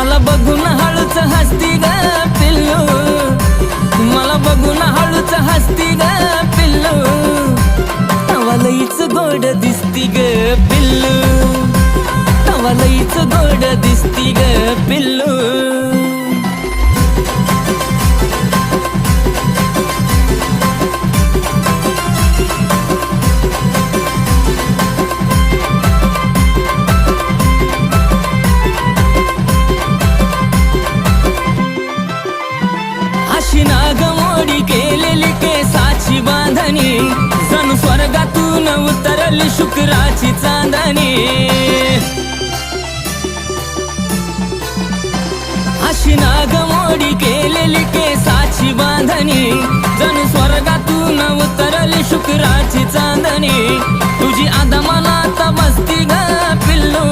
मला बघून हळूच हसती ग पिल्लू, मला बघून हळूच हसती ग पिल्लू, तवा लईच गोड दिसती ग पिल्लू, तवा लईच गोड दिसती ग पिल्लू. अशी नागमोडी केलेली केसाची बांधणी, जणू स्वर्गातून उतरली शुक्राची चांदणी. अशी नागमोडी केलेली केसाची बांधणी, जणू स्वर्गातून उतरली शुक्राची चांदणी. तुझी आदा मनात बसती ग पिल्लू,